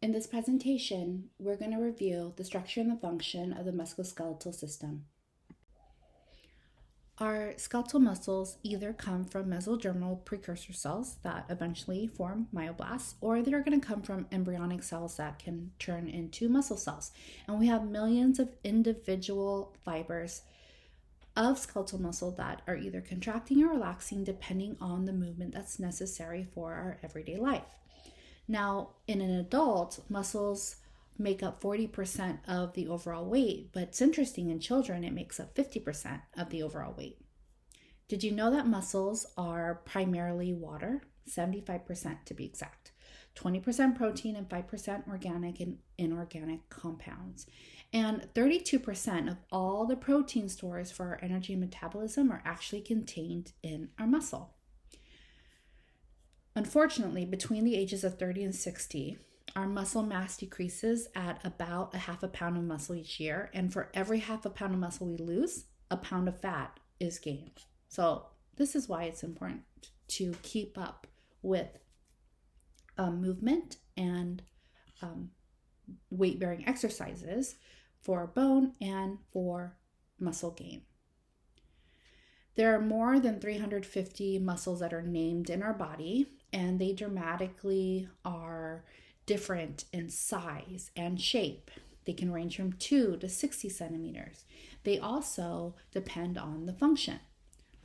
In this presentation, we're going to review the structure and the function of the musculoskeletal system. Our skeletal muscles either come from mesodermal precursor cells that eventually form myoblasts, or they're going to come from embryonic cells that can turn into muscle cells. And we have millions of individual fibers of skeletal muscle that are either contracting or relaxing depending on the movement that's necessary for our everyday life. Now, in an adult, muscles make up 40% of the overall weight, but it's interesting, in children, it makes up 50% of the overall weight. Did you know that muscles are primarily water? 75% to be exact. 20% protein and 5% organic and inorganic compounds. And 32% of all the protein stores for our energy and metabolism are actually contained in our muscle. Unfortunately, between the ages of 30 and 60, our muscle mass decreases at about a half a pound of muscle each year. And for every half a pound of muscle we lose, a pound of fat is gained. So this is why it's important to keep up with movement and weight-bearing exercises for bone and for muscle gain. There are more than 350 muscles that are named in our body, and they dramatically are different in size and shape. They can range from 2 to 60 centimeters. They also depend on the function.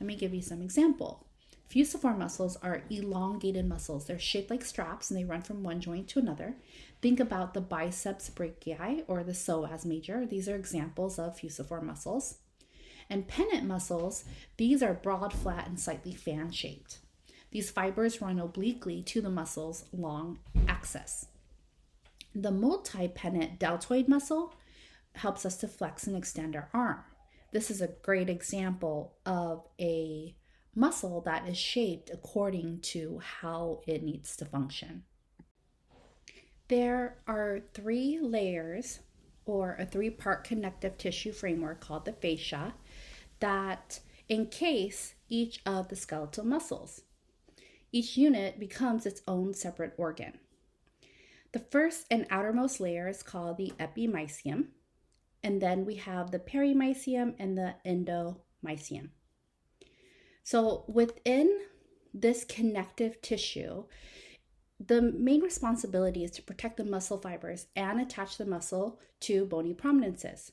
Let me give you some example. Fusiform muscles are elongated muscles. They're shaped like straps and they run from one joint to another. Think about the biceps brachii or the psoas major. These are examples of fusiform muscles. And pennant muscles, these are broad, flat, and slightly fan-shaped. These fibers run obliquely to the muscle's long axis. The multi-pennant deltoid muscle helps us to flex and extend our arm. This is a great example of a muscle that is shaped according to how it needs to function. There are 3 layers or a 3-part connective tissue framework called the fascia that encase each of the skeletal muscles. Each unit becomes its own separate organ. The first and outermost layer is called the epimysium, and then we have the perimysium and the endomysium. So within this connective tissue, the main responsibility is to protect the muscle fibers and attach the muscle to bony prominences,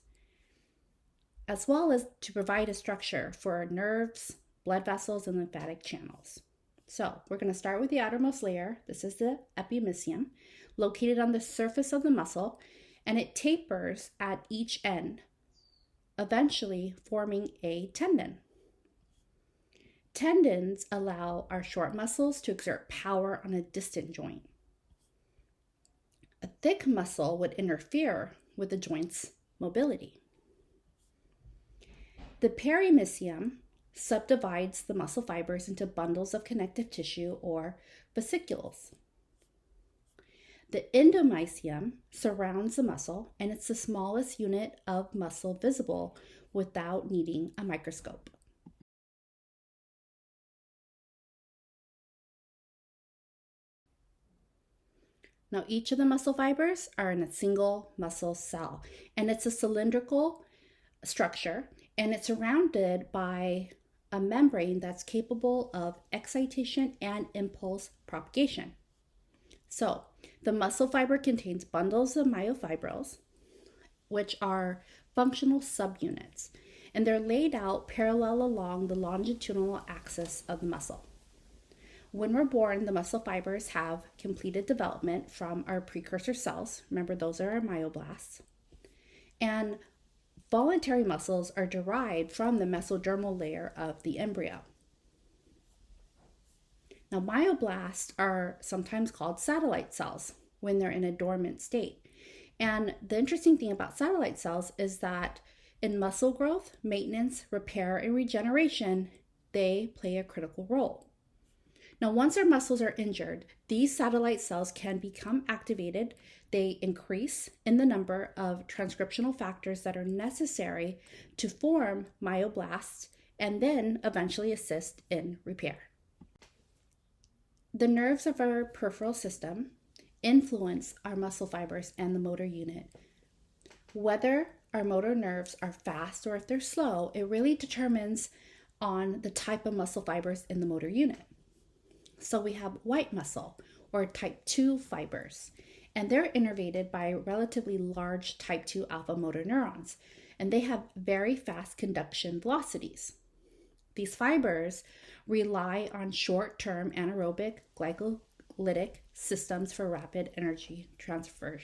as well as to provide a structure for nerves, blood vessels, and lymphatic channels. So we're going to start with the outermost layer. This is the epimysium, located on the surface of the muscle, and it tapers at each end, eventually forming a tendon. Tendons allow our short muscles to exert power on a distant joint. A thick muscle would interfere with the joint's mobility. The perimysium subdivides the muscle fibers into bundles of connective tissue or fascicles. The endomysium surrounds the muscle, and it's the smallest unit of muscle visible without needing a microscope. Now, each of the muscle fibers are in a single muscle cell, and it's a cylindrical structure, and it's surrounded by a membrane that's capable of excitation and impulse propagation. So, the muscle fiber contains bundles of myofibrils, which are functional subunits, and they're laid out parallel along the longitudinal axis of the muscle. When we're born, the muscle fibers have completed development from our precursor cells. Remember, those are our myoblasts. And voluntary muscles are derived from the mesodermal layer of the embryo. Now, myoblasts are sometimes called satellite cells when they're in a dormant state. And the interesting thing about satellite cells is that in muscle growth, maintenance, repair, and regeneration, they play a critical role. Now, once our muscles are injured, these satellite cells can become activated. They increase in the number of transcriptional factors that are necessary to form myoblasts and then eventually assist in repair. The nerves of our peripheral system influence our muscle fibers and the motor unit. Whether our motor nerves are fast or if they're slow, it really determines on the type of muscle fibers in the motor unit. So we have white muscle, or type 2 fibers, and they're innervated by relatively large type 2 alpha motor neurons, and they have very fast conduction velocities. These fibers rely on short-term anaerobic glycolytic systems for rapid energy transfer.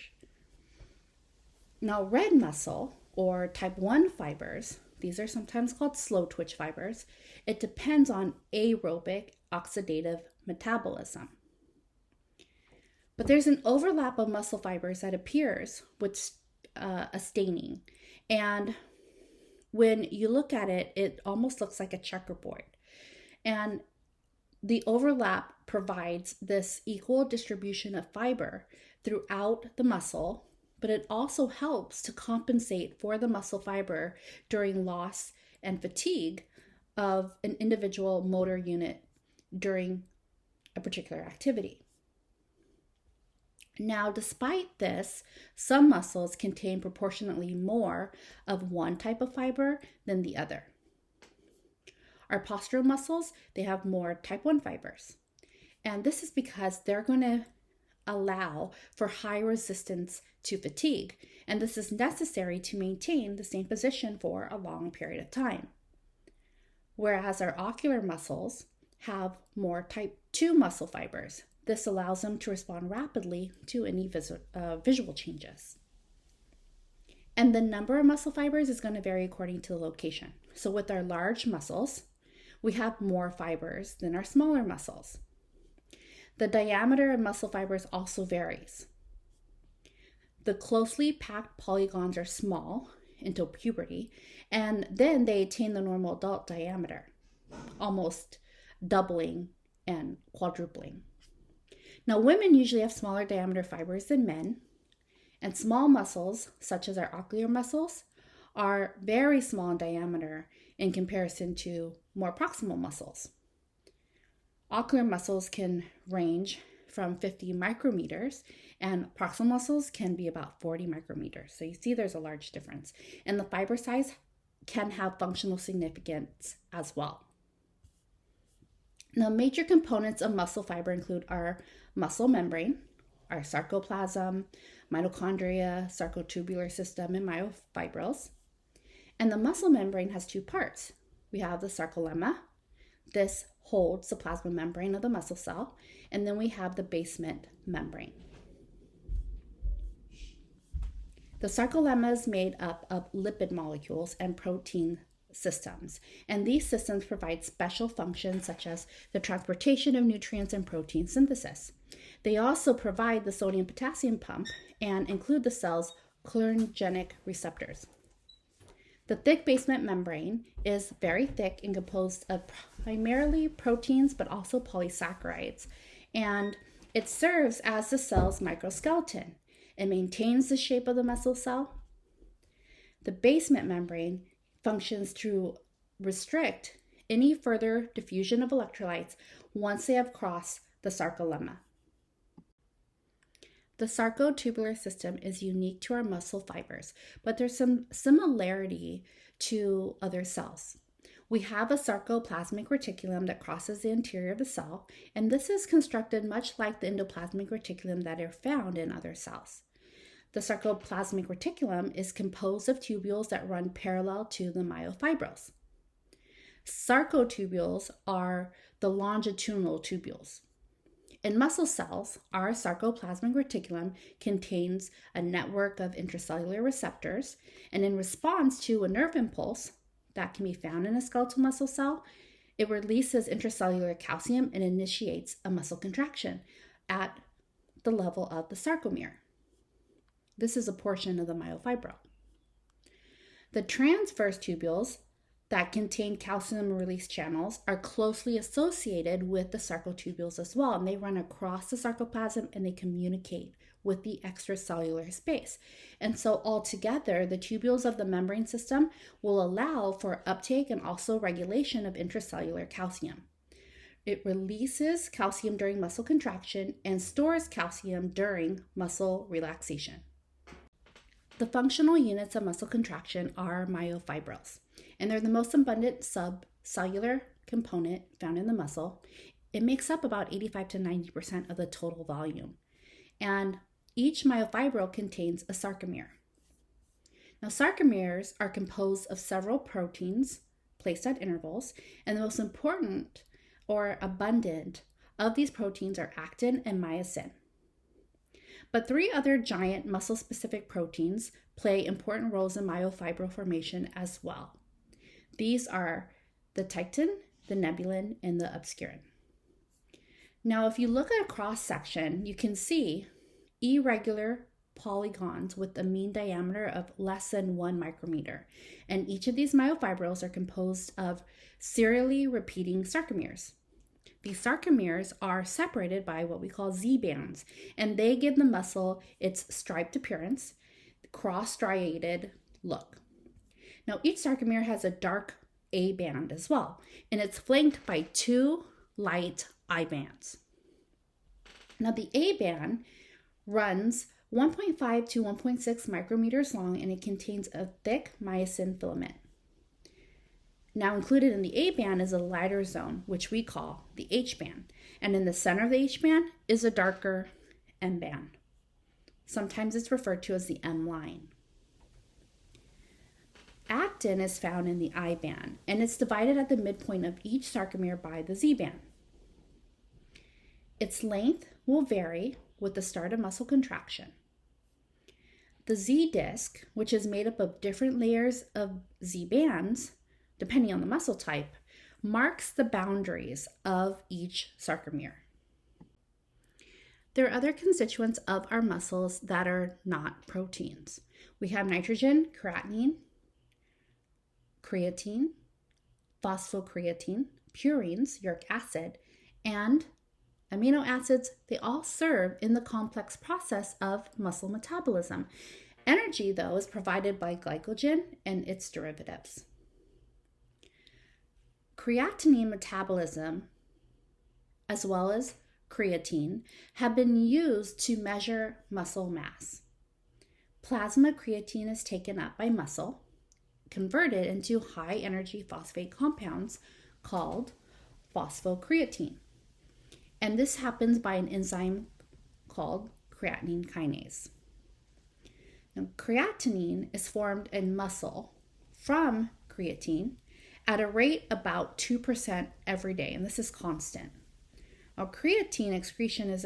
Now, red muscle, or type 1 fibers, these are sometimes called slow twitch fibers. It depends on aerobic oxidative metabolism. But there's an overlap of muscle fibers that appears with a staining. And when you look at it, it almost looks like a checkerboard. And the overlap provides this equal distribution of fiber throughout the muscle, but it also helps to compensate for the muscle fiber during loss and fatigue of an individual motor unit during a particular activity. Now, despite this, some muscles contain proportionately more of one type of fiber than the other. Our postural muscles, they have more type 1 fibers. And this is because they're going to allow for high resistance to fatigue. And this is necessary to maintain the same position for a long period of time. Whereas our ocular muscles have more type 2 muscle fibers. This allows them to respond rapidly to any visual changes. And the number of muscle fibers is going to vary according to the location. So with our large muscles, we have more fibers than our smaller muscles. The diameter of muscle fibers also varies. The closely packed polygons are small until puberty, and then they attain the normal adult diameter, almost doubling and quadrupling. Now, women usually have smaller diameter fibers than men, and small muscles, such as our ocular muscles, are very small in diameter in comparison to more proximal muscles. Ocular muscles can range from 50 micrometers, and proximal muscles can be about 40 micrometers. So you see there's a large difference. And the fiber size can have functional significance as well. Now, major components of muscle fiber include our muscle membrane, our sarcoplasm, mitochondria, sarcotubular system, and myofibrils. And the muscle membrane has two parts. We have the sarcolemma. This holds the plasma membrane of the muscle cell. And then we have the basement membrane. The sarcolemma is made up of lipid molecules and protein systems, and these systems provide special functions such as the transportation of nutrients and protein synthesis. They also provide the sodium-potassium pump and include the cell's cholinergic receptors. The thick basement membrane is very thick and composed of primarily proteins but also polysaccharides, and it serves as the cell's microskeleton. It maintains the shape of the muscle cell. The basement membrane functions to restrict any further diffusion of electrolytes once they have crossed the sarcolemma. The sarcotubular system is unique to our muscle fibers, but there's some similarity to other cells. We have a sarcoplasmic reticulum that crosses the interior of the cell, and this is constructed much like the endoplasmic reticulum that are found in other cells. The sarcoplasmic reticulum is composed of tubules that run parallel to the myofibrils. Sarcotubules are the longitudinal tubules. In muscle cells, our sarcoplasmic reticulum contains a network of intracellular receptors, and in response to a nerve impulse that can be found in a skeletal muscle cell, it releases intracellular calcium and initiates a muscle contraction at the level of the sarcomere. This is a portion of the myofibril. The transverse tubules that contain calcium release channels are closely associated with the sarcotubules as well, and they run across the sarcoplasm and they communicate with the extracellular space. And so altogether, the tubules of the membrane system will allow for uptake and also regulation of intracellular calcium. It releases calcium during muscle contraction and stores calcium during muscle relaxation. The functional units of muscle contraction are myofibrils, and they're the most abundant subcellular component found in the muscle. It makes up about 85 to 90% of the total volume, and each myofibril contains a sarcomere. Now, sarcomeres are composed of several proteins placed at intervals, and the most important or abundant of these proteins are actin and myosin. But three other giant muscle-specific proteins play important roles in myofibril formation as well. These are the titin, the nebulin, and the obscurin. Now, if you look at a cross-section, you can see irregular polygons with a mean diameter of less than 1 micrometer. And each of these myofibrils are composed of serially repeating sarcomeres. These sarcomeres are separated by what we call Z-bands, and they give the muscle its striped appearance, cross-striated look. Now, each sarcomere has a dark A band as well, and it's flanked by 2 light I bands. Now, the A band runs 1.5 to 1.6 micrometers long, and it contains a thick myosin filament. Now, included in the A band is a lighter zone, which we call the H band, and in the center of the H band is a darker M band. Sometimes it's referred to as the M line. Actin is found in the I band, and it's divided at the midpoint of each sarcomere by the Z band. Its length will vary with the start of muscle contraction. The Z disc, which is made up of different layers of Z bands, depending on the muscle type, marks the boundaries of each sarcomere. There are other constituents of our muscles that are not proteins. We have nitrogen, creatinine, phosphocreatine, purines, uric acid, and amino acids. They all serve in the complex process of muscle metabolism. Energy, though, is provided by glycogen and its derivatives. Creatinine metabolism, as well as creatine, have been used to measure muscle mass. Plasma creatine is taken up by muscle, converted into high-energy phosphate compounds called phosphocreatine. And this happens by an enzyme called creatinine kinase. Now, creatinine is formed in muscle from creatine at a rate about 2% every day, and this is constant. Now, creatine excretion is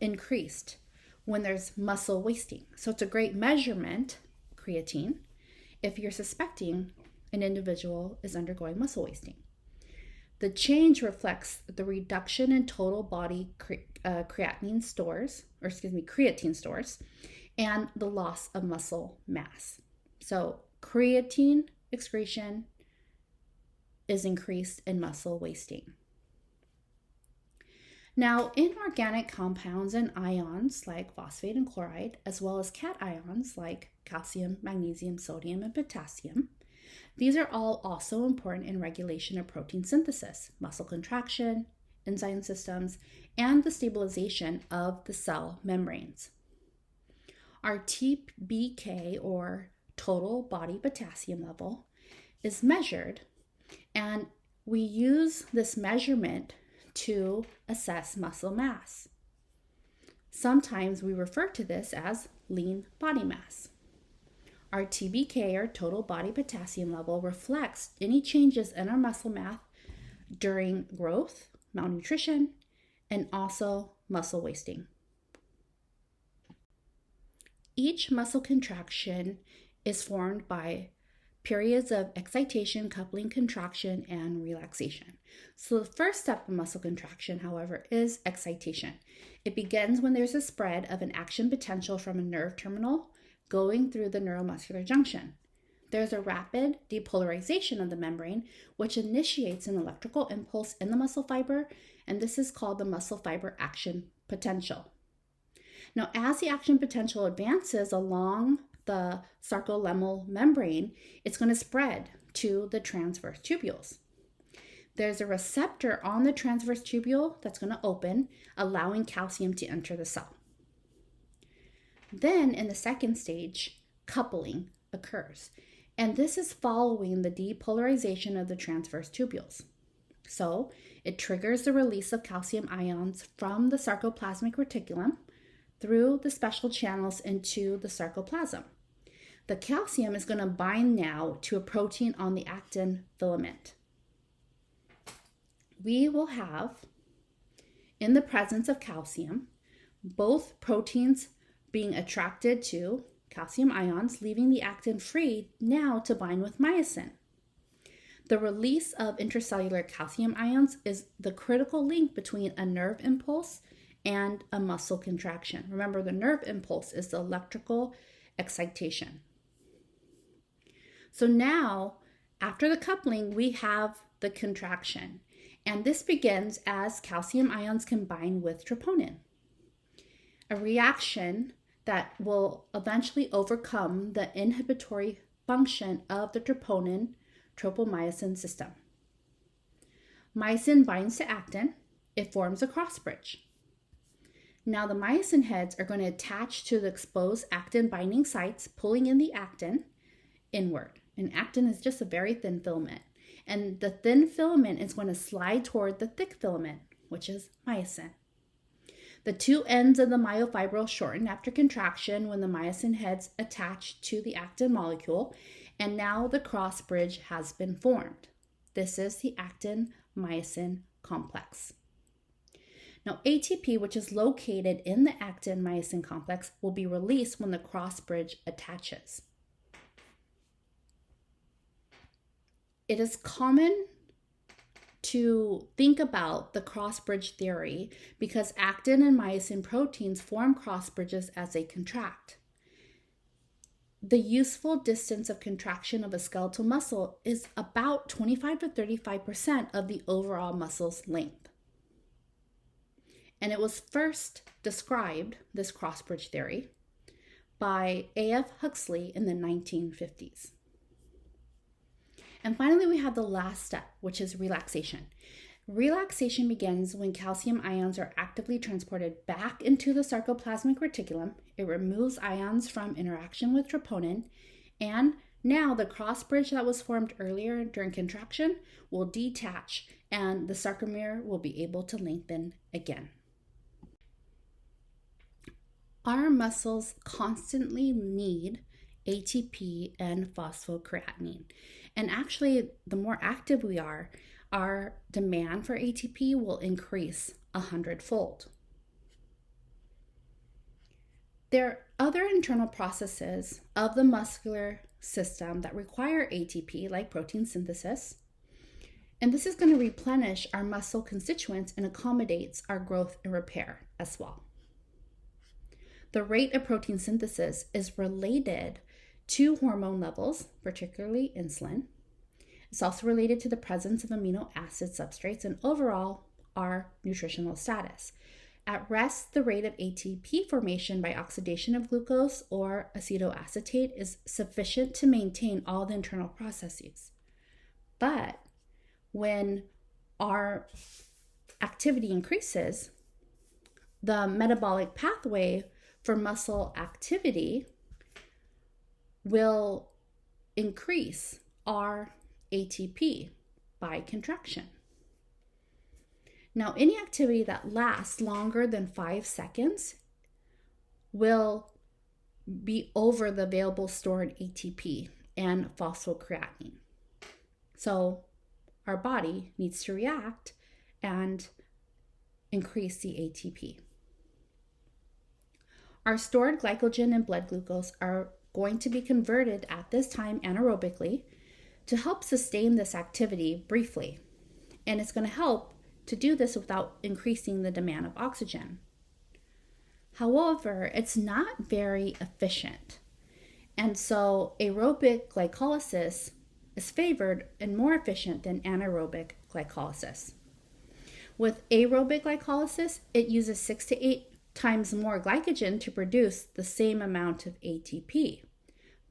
increased when there's muscle wasting. So it's a great measurement, creatine, if you're suspecting an individual is undergoing muscle wasting. The change reflects the reduction in total body creatine stores, and the loss of muscle mass. So creatine excretion is increased in muscle wasting. Now, inorganic compounds and ions like phosphate and chloride, as well as cations like calcium, magnesium, sodium, and potassium, these are all also important in regulation of protein synthesis, muscle contraction, enzyme systems, and the stabilization of the cell membranes. Our TBK, or total body potassium level, is measured, and we use this measurement to assess muscle mass. Sometimes we refer to this as lean body mass. Our TBK, or total body potassium level, reflects any changes in our muscle mass during growth, malnutrition, and also muscle wasting. Each muscle contraction is formed by periods of excitation, coupling, contraction, and relaxation. So the first step of muscle contraction, however, is excitation. It begins when there's a spread of an action potential from a nerve terminal going through the neuromuscular junction. There's a rapid depolarization of the membrane, which initiates an electrical impulse in the muscle fiber, and this is called the muscle fiber action potential. Now, as the action potential advances along the sarcolemmal membrane, it's going to spread to the transverse tubules. there's a receptor on the transverse tubule that's going to open, allowing calcium to enter the cell. Then in the second stage, coupling occurs. And this is following the depolarization of the transverse tubules. So it triggers the release of calcium ions from the sarcoplasmic reticulum through the special channels into the sarcoplasm. The calcium is going to bind now to a protein on the actin filament. We will have, in the presence of calcium, both proteins being attracted to calcium ions, leaving the actin free now to bind with myosin. The release of intracellular calcium ions is the critical link between a nerve impulse and a muscle contraction. Remember, the nerve impulse is the electrical excitation. So now, after the coupling, we have the contraction. And this begins as calcium ions combine with troponin, a reaction that will eventually overcome the inhibitory function of the troponin tropomyosin system. Myosin binds to actin. It forms a cross bridge. Now the myosin heads are going to attach to the exposed actin binding sites, pulling in the actin inward. And actin is just a very thin filament. And the thin filament is going to slide toward the thick filament, which is myosin. The two ends of the myofibril shorten after contraction when the myosin heads attach to the actin molecule, and now the cross bridge has been formed. This is the actin-myosin complex. Now ATP, which is located in the actin-myosin complex, will be released when the cross bridge attaches. It is common to think about the cross bridge theory because actin and myosin proteins form cross bridges as they contract. The useful distance of contraction of a skeletal muscle is about 25 to 35% of the overall muscle's length. And it was first described, this cross bridge theory, by A.F. Huxley in the 1950s. And finally, we have the last step, which is relaxation. Relaxation begins when calcium ions are actively transported back into the sarcoplasmic reticulum. It removes ions from interaction with troponin, and now the cross bridge that was formed earlier during contraction will detach, and the sarcomere will be able to lengthen again. Our muscles constantly need ATP and phosphocreatinine. And actually, the more active we are, our demand for ATP will increase 100-fold. There are other internal processes of the muscular system that require ATP, like protein synthesis. And this is going to replenish our muscle constituents and accommodates our growth and repair as well. The rate of protein synthesis is related to hormone levels, particularly insulin. It's also related to the presence of amino acid substrates and overall our nutritional status. At rest, the rate of ATP formation by oxidation of glucose or acetoacetate is sufficient to maintain all the internal processes. But when our activity increases, the metabolic pathway for muscle activity will increase our ATP by contraction. Now, any activity that lasts longer than 5 seconds will be over the available stored ATP and phosphocreatinine. So our body needs to react and increase the ATP. Our stored glycogen and blood glucose are going to be converted at this time anaerobically to help sustain this activity briefly. And it's going to help to do this without increasing the demand of oxygen. However, it's not very efficient. And so aerobic glycolysis is favored and more efficient than anaerobic glycolysis. With aerobic glycolysis, it uses 6 to 8 times more glycogen to produce the same amount of ATP.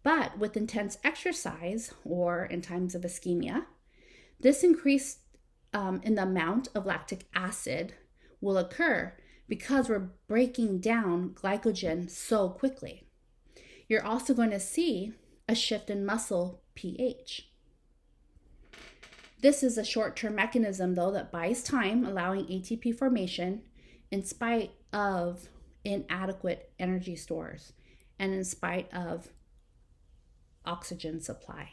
But with intense exercise or in times of ischemia, this increased in the amount of lactic acid will occur because we're breaking down glycogen so quickly. You're also going to see a shift in muscle pH. This is a short-term mechanism, though, that buys time, allowing ATP formation in spite of inadequate energy stores and in spite of oxygen supply.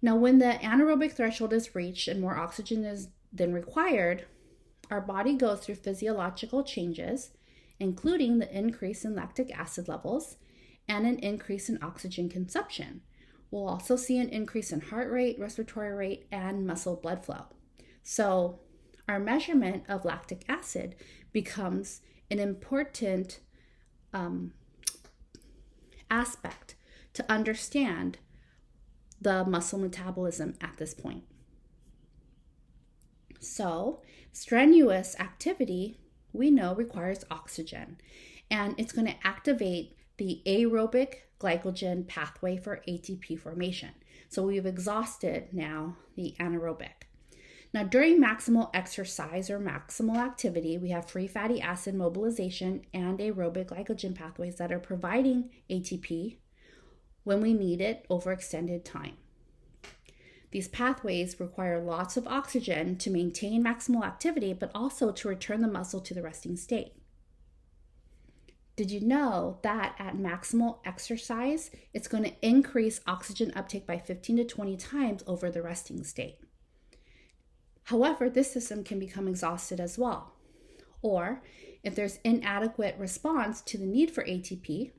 Now, when the anaerobic threshold is reached and more oxygen is than required, our body goes through physiological changes, including the increase in lactic acid levels and an increase in oxygen consumption. We'll also see an increase in heart rate, respiratory rate, and muscle blood flow. So our measurement of lactic acid becomes an important aspect to understand the muscle metabolism at this point. So strenuous activity, we know, requires oxygen, and it's going to activate the aerobic glycogen pathway for ATP formation. So we've exhausted now the anaerobic. Now, during maximal exercise or maximal activity, we have free fatty acid mobilization and aerobic glycogen pathways that are providing ATP when we need it over extended time. These pathways require lots of oxygen to maintain maximal activity, but also to return the muscle to the resting state. Did you know that at maximal exercise, it's going to increase oxygen uptake by 15 to 20 times over the resting state? However, this system can become exhausted as well. Or if there's inadequate response to the need for ATP,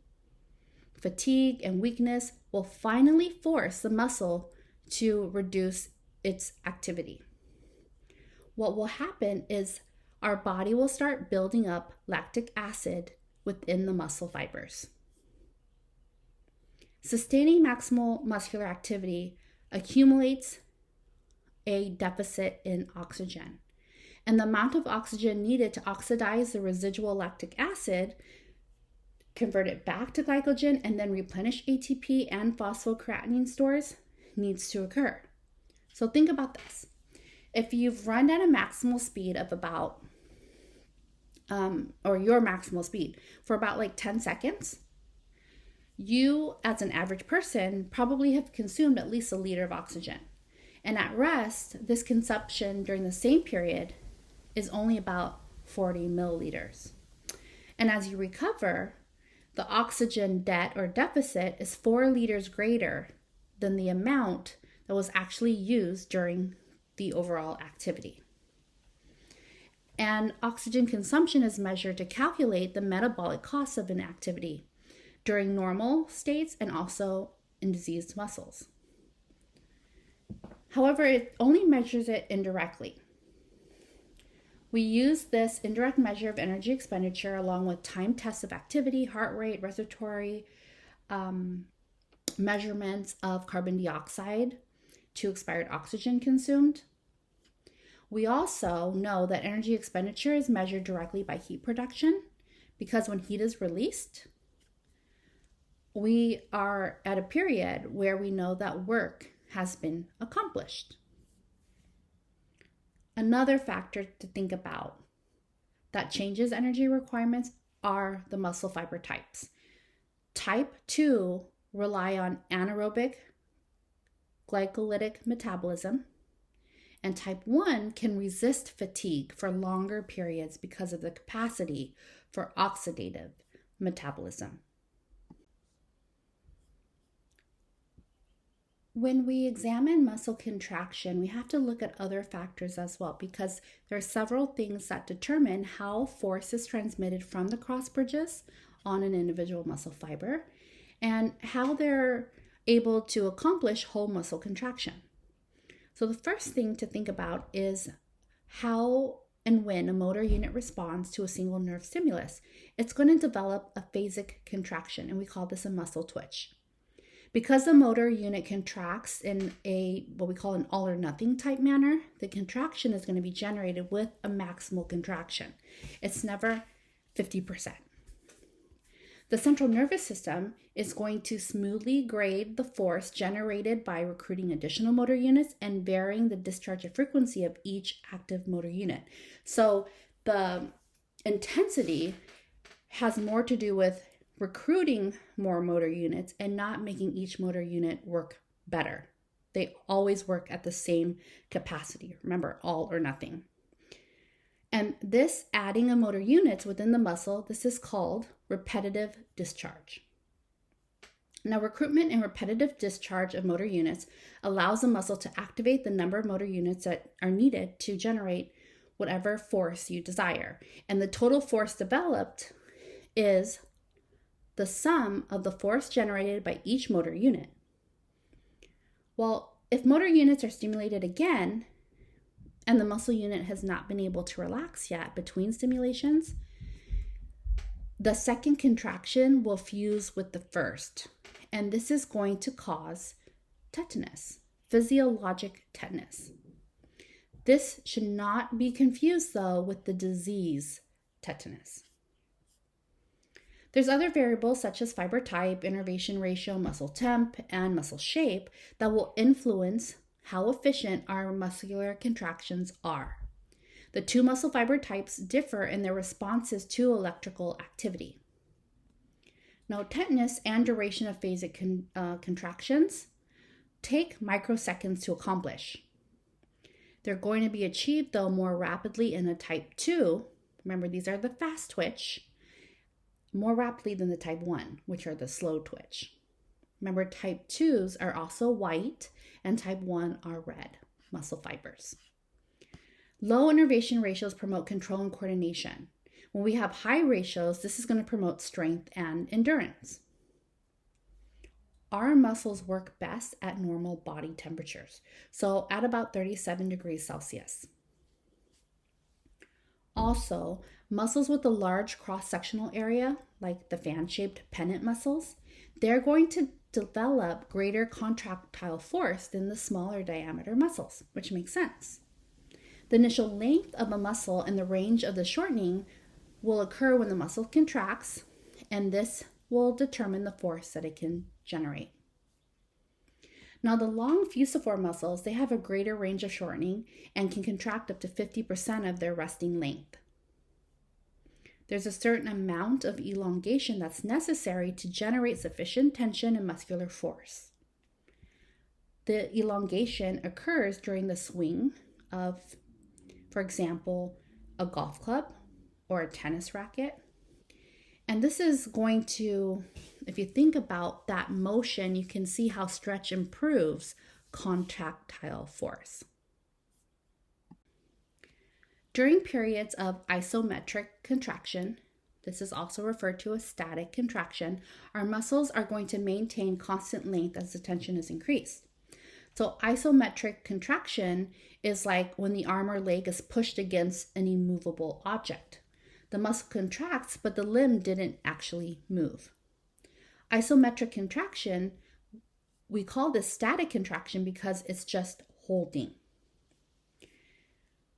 fatigue and weakness will finally force the muscle to reduce its activity. What will happen is our body will start building up lactic acid within the muscle fibers. Sustaining maximal muscular activity accumulates a deficit in oxygen, and the amount of oxygen needed to oxidize the residual lactic acid, convert it back to glycogen, and then replenish ATP and phosphocreatinine stores needs to occur. So think about this. If you've run at a maximal speed of about, or your maximal speed for about like 10 seconds, you as an average person probably have consumed at least a liter of oxygen. And at rest, this consumption during the same period is only about 40 milliliters. And as you recover, the oxygen debt or deficit is 4 liters greater than the amount that was actually used during the overall activity. And oxygen consumption is measured to calculate the metabolic costs of an activity during normal states and also in diseased muscles. However, it only measures it indirectly. We use this indirect measure of energy expenditure along with time tests of activity, heart rate, respiratory measurements of carbon dioxide to expired oxygen consumed. We also know that energy expenditure is measured directly by heat production, because when heat is released, we are at a period where we know that work has been accomplished. Another factor to think about that changes energy requirements are the muscle fiber types. Type 2 rely on anaerobic glycolytic metabolism, and type 1 can resist fatigue for longer periods because of the capacity for oxidative metabolism. When we examine muscle contraction, we have to look at other factors as well, because there are several things that determine how force is transmitted from the cross bridges on an individual muscle fiber and how they're able to accomplish whole muscle contraction. So the first thing to think about is how and when a motor unit responds to a single nerve stimulus. It's going to develop a phasic contraction, and we call this a muscle twitch. Because the motor unit contracts in a what we call an all or nothing type manner, the contraction is going to be generated with a maximal contraction. It's never 50%. The central nervous system is going to smoothly grade the force generated by recruiting additional motor units and varying the discharge frequency of each active motor unit. So the intensity has more to do with recruiting more motor units and not making each motor unit work better. They always work at the same capacity. Remember, all or nothing. And this adding of motor units within the muscle, this is called repetitive discharge. Now, recruitment and repetitive discharge of motor units allows the muscle to activate the number of motor units that are needed to generate whatever force you desire. And the total force developed is the sum of the force generated by each motor unit. Well, if motor units are stimulated again, and the muscle unit has not been able to relax yet between stimulations, the second contraction will fuse with the first, and this is going to cause tetanus, physiologic tetanus. This should not be confused, though, with the disease tetanus. There's other variables such as fiber type, innervation ratio, muscle temp, and muscle shape that will influence how efficient our muscular contractions are. The two muscle fiber types differ in their responses to electrical activity. Now, tetanus and duration of phasic contractions take microseconds to accomplish. They're going to be achieved, though, more rapidly in a type 2. Remember, these are the fast twitch, more rapidly than the type 1, which are the slow twitch. Remember, type 2s are also white and type 1 are red muscle fibers. Low innervation ratios promote control and coordination. When we have high ratios, this is going to promote strength and endurance. Our muscles work best at normal body temperatures, so at about 37 degrees Celsius. Also, muscles with a large cross-sectional area, like the fan-shaped pennant muscles, they're going to develop greater contractile force than the smaller diameter muscles, which makes sense. The initial length of a muscle and the range of the shortening will occur when the muscle contracts, and this will determine the force that it can generate. Now, the long fusiform muscles, they have a greater range of shortening and can contract up to 50% of their resting length. There's a certain amount of elongation that's necessary to generate sufficient tension and muscular force. The elongation occurs during the swing of, for example, a golf club or a tennis racket. And this is going to, if you think about that motion, you can see how stretch improves contractile force. During periods of isometric contraction, this is also referred to as static contraction, our muscles are going to maintain constant length as the tension is increased. So isometric contraction is like when the arm or leg is pushed against an immovable object. The muscle contracts, but the limb didn't actually move. Isometric contraction, we call this static contraction because it's just holding.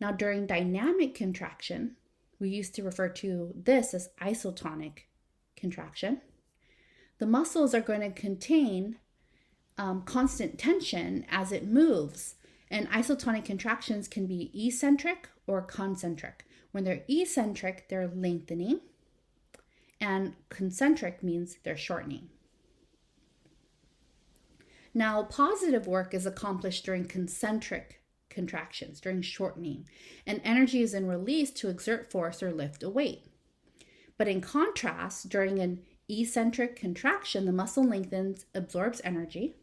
Now, during dynamic contraction, we used to refer to this as isotonic contraction. The muscles are going to contain constant tension as it moves, and isotonic contractions can be eccentric or concentric. When they're eccentric, they're lengthening, and concentric means they're shortening. Now, positive work is accomplished during concentric contractions, during shortening, and energy is then released to exert force or lift a weight. But in contrast, during an eccentric contraction, the muscle lengthens, absorbs energy.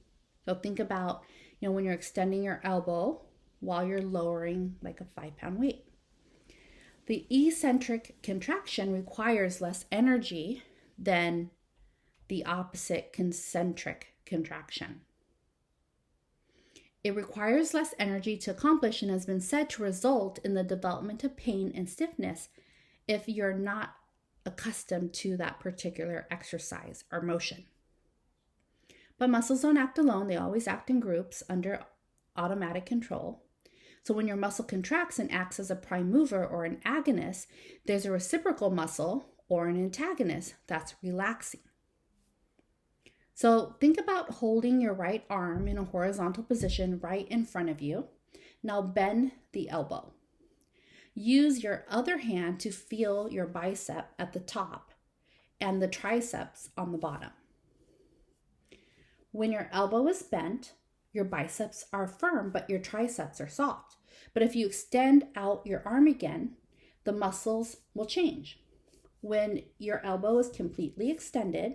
So think about, when you're extending your elbow while you're lowering like a 5-pound weight. The eccentric contraction requires less energy than the opposite concentric contraction. It requires less energy to accomplish and has been said to result in the development of pain and stiffness if you're not accustomed to that particular exercise or motion. But muscles don't act alone. They always act in groups under automatic control. So when your muscle contracts and acts as a prime mover or an agonist, there's a reciprocal muscle or an antagonist that's relaxing. So think about holding your right arm in a horizontal position right in front of you. Now bend the elbow. Use your other hand to feel your bicep at the top and the triceps on the bottom. When your elbow is bent, your biceps are firm, but your triceps are soft. But if you extend out your arm again, the muscles will change. When your elbow is completely extended,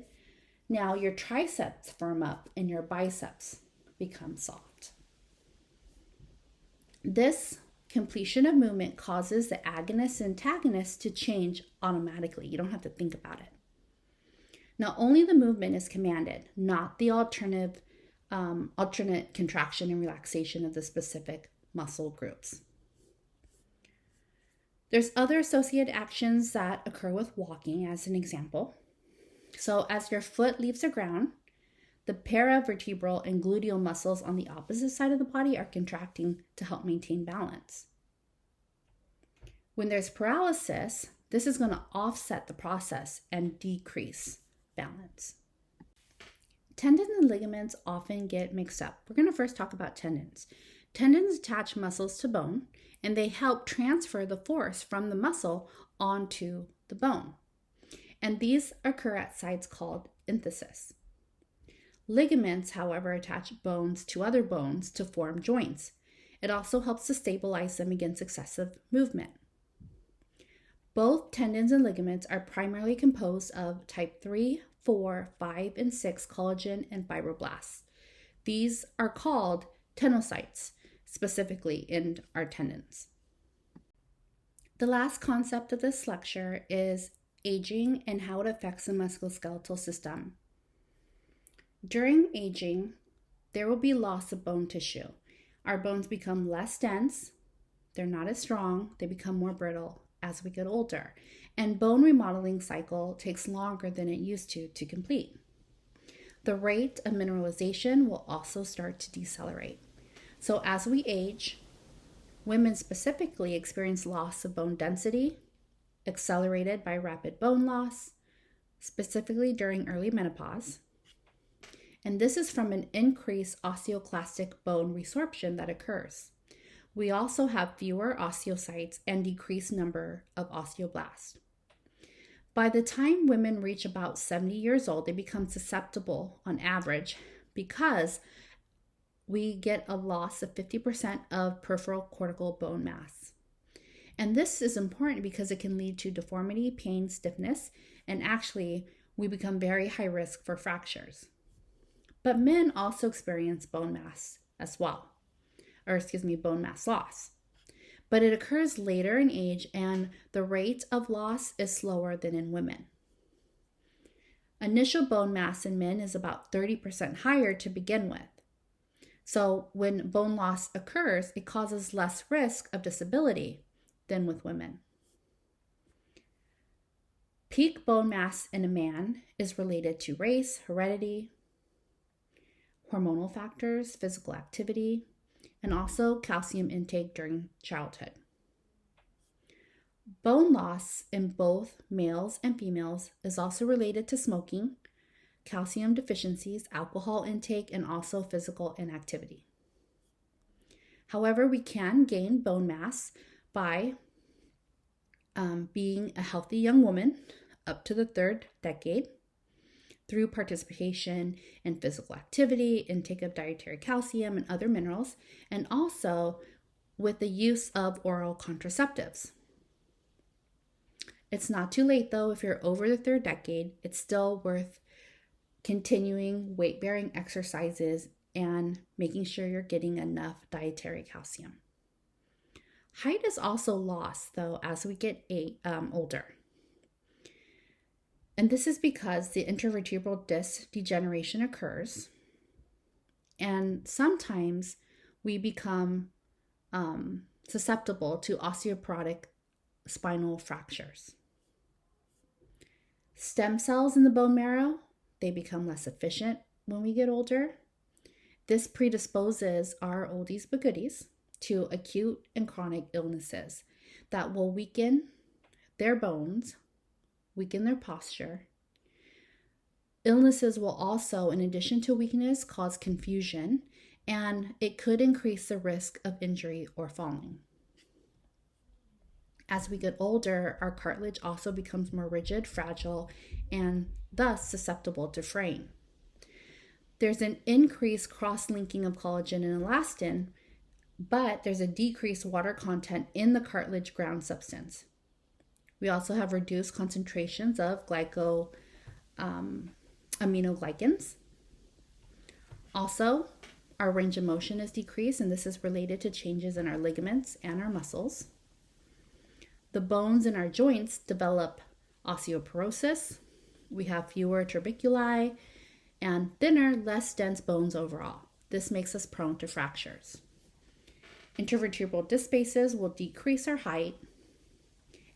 now your triceps firm up and your biceps become soft. This completion of movement causes the agonist and antagonist to change automatically. You don't have to think about it. Now, only the movement is commanded, not the alternate contraction and relaxation of the specific muscle groups. There's other associated actions that occur with walking, as an example. So as your foot leaves the ground, the paravertebral and gluteal muscles on the opposite side of the body are contracting to help maintain balance. When there's paralysis, this is going to offset the process and decrease balance. Tendons and ligaments often get mixed up. We're going to first talk about tendons. Tendons attach muscles to bone, and they help transfer the force from the muscle onto the bone. And these occur at sites called isthmuses. Ligaments, however, attach bones to other bones to form joints. It also helps to stabilize them against excessive movement. Both tendons and ligaments are primarily composed of type 3, 4, 5, and 6 collagen and fibroblasts. These are called tenocytes, specifically in our tendons. The last concept of this lecture is aging and how it affects the musculoskeletal system. During aging, there will be loss of bone tissue. Our bones become less dense, they're not as strong, they become more brittle as we get older, and bone remodeling cycle takes longer than it used to complete. The rate of mineralization will also start to decelerate. So as we age, women specifically experience loss of bone density, accelerated by rapid bone loss, specifically during early menopause. And this is from an increased osteoclastic bone resorption that occurs. We also have fewer osteocytes and decreased number of osteoblasts. By the time women reach about 70 years old, they become susceptible on average because we get a loss of 50% of peripheral cortical bone mass. And this is important because it can lead to deformity, pain, stiffness, and actually we become very high risk for fractures. But men also experience bone mass loss. But it occurs later in age and the rate of loss is slower than in women. Initial bone mass in men is about 30% higher to begin with. So when bone loss occurs, it causes less risk of disability than with women. Peak bone mass in a man is related to race, heredity, hormonal factors, physical activity, and also calcium intake during childhood. Bone loss in both males and females is also related to smoking, calcium deficiencies, alcohol intake, and also physical inactivity. However, we can gain bone mass by being a healthy young woman up to the third decade through participation in physical activity, intake of dietary calcium and other minerals, and also with the use of oral contraceptives. It's not too late though. If you're over the third decade, it's still worth continuing weight-bearing exercises and making sure you're getting enough dietary calcium. Height is also lost though as we get older. And this is because the intervertebral disc degeneration occurs, and sometimes we become susceptible to osteoporotic spinal fractures. Stem cells in the bone marrow, they become less efficient when we get older. This predisposes our oldies but goodies to acute and chronic illnesses that will weaken their bones weaken their posture. Illnesses will also, in addition to weakness, cause confusion, and it could increase the risk of injury or falling. As we get older, our cartilage also becomes more rigid, fragile, and thus susceptible to fraying. There's an increased cross-linking of collagen and elastin, but there's a decreased water content in the cartilage ground substance. We also have reduced concentrations of aminoglycans. Also, our range of motion is decreased, and this is related to changes in our ligaments and our muscles. The bones in our joints develop osteoporosis. We have fewer tuberculi and thinner, less dense bones overall. This makes us prone to fractures. Intervertebral disc spaces will decrease our height,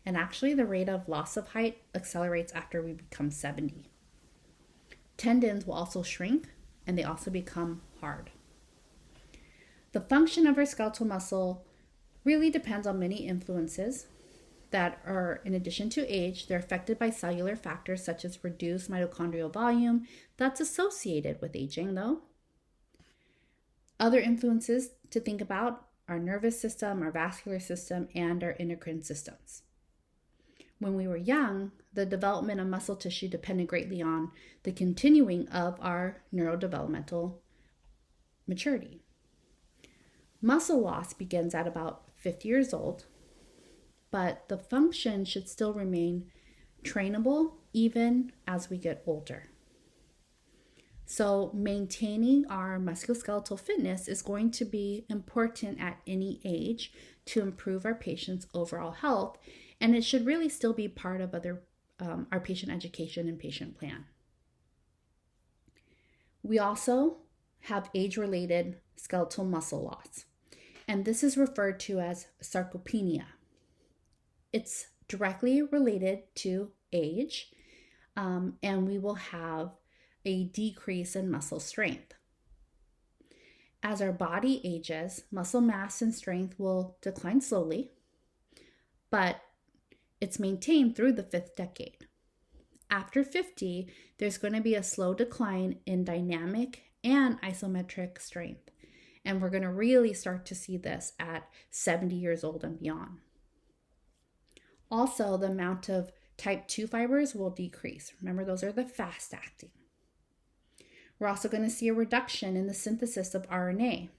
and actually the rate of loss of height accelerates after we become 70. Tendons will also shrink, and they also become hard. The function of our skeletal muscle really depends on many influences that are, in addition to age, they're affected by cellular factors such as reduced mitochondrial volume that's associated with aging, though. Other influences to think about: our nervous system, our vascular system, and our endocrine systems. When we were young, the development of muscle tissue depended greatly on the continuing of our neurodevelopmental maturity. Muscle loss begins at about 50 years old, but the function should still remain trainable even as we get older. So maintaining our musculoskeletal fitness is going to be important at any age to improve our patient's overall health, and it should really still be part of our patient education and patient plan. We also have age-related skeletal muscle loss, and this is referred to as sarcopenia. It's directly related to age, and we will have a decrease in muscle strength. As our body ages, muscle mass and strength will decline slowly, but it's maintained through the 5th decade. After 50, there's going to be a slow decline in dynamic and isometric strength, and we're going to really start to see this at 70 years old and beyond. Also, the amount of type 2 fibers will decrease. Remember, those are the fast acting. We're also going to see a reduction in the synthesis of RNA,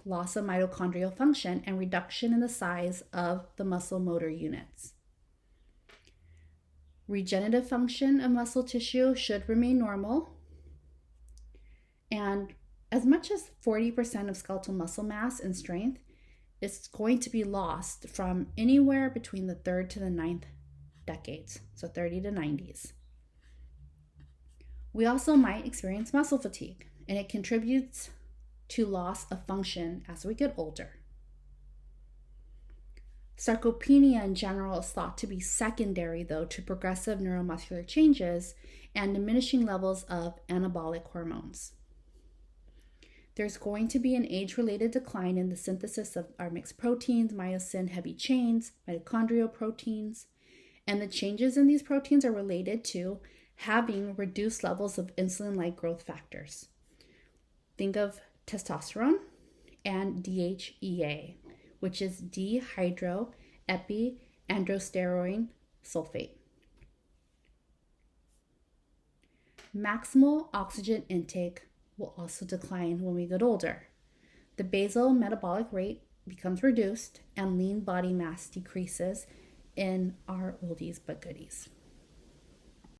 loss of mitochondrial function, and reduction in the size of the muscle motor units. Regenerative function of muscle tissue should remain normal, and as much as 40% of skeletal muscle mass and strength is going to be lost from anywhere between the 3rd to the 9th decades, so 30 to 90s. We also might experience muscle fatigue, and it contributes to loss of function as we get older. Sarcopenia in general is thought to be secondary, though, to progressive neuromuscular changes and diminishing levels of anabolic hormones. There's going to be an age-related decline in the synthesis of our mixed proteins, myosin heavy chains, mitochondrial proteins, and the changes in these proteins are related to having reduced levels of insulin-like growth factors. Think of testosterone and DHEA, which is dihydroepiandrosterone sulfate. Maximal oxygen intake will also decline when we get older. The basal metabolic rate becomes reduced and lean body mass decreases in our oldies but goodies.